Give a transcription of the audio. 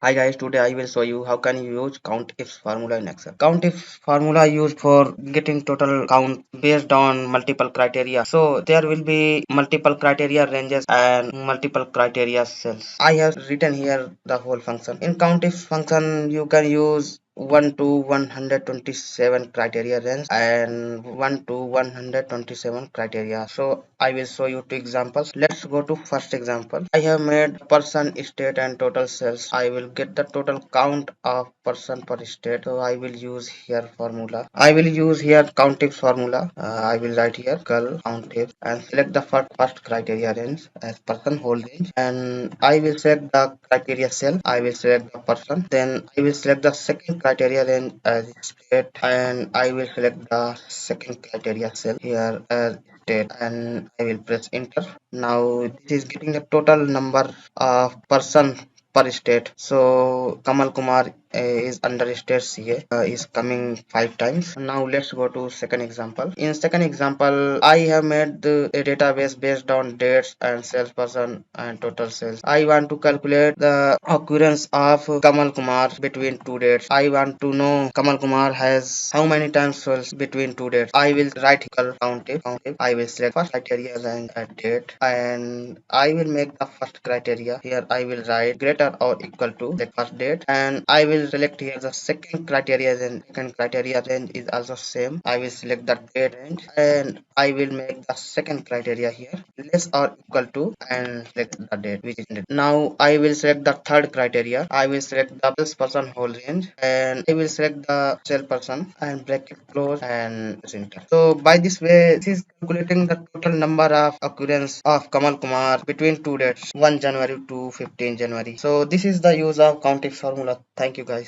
Hi guys, today I will show you how can you use COUNTIFs formula in Excel. COUNTIF formula used for getting total count based on multiple criteria. So there will be multiple criteria ranges and multiple criteria cells. I have written here the whole function. In COUNTIF function you can use 1 to 127 criteria range and 1 to 127 criteria. So I will show you two examples. Let's go to first example. I have made person, state and total cells. I will get the total count of person per state. So I will use here formula. I will use here COUNTIF formula. I will write here COUNTIF and select the first criteria range as person whole range, and I will select the criteria cell. I will select the person. Then I will select the second criteria range as state, and I will select the second criteria cell here as state, and I will press enter. Now this is getting the total number of person per state. So Kamal Kumar is under state CA is coming 5 times. Now let's go to second example. In second example, I have made a database based on dates and salesperson and total sales. I want to calculate the occurrence of Kamal Kumar between two dates. I want to know Kamal Kumar has how many times sales between two dates. I will write here COUNTIF. I will select first criteria and a date, and I will make the first criteria. Here I will write greater or equal to the first date, and I will select here the second criteria. Then second criteria range is also same. I will select the date range, and I will make the second criteria here less or equal to and select the date which is needed. Now I will select the third criteria. I will select the person whole range, and I will select the cell person and bracket close and enter. So by this way, this is calculating the total number of occurrence of Kamal Kumar between two dates, 1 January to 15 January. So this is the use of COUNTIF formula. Thank you guys.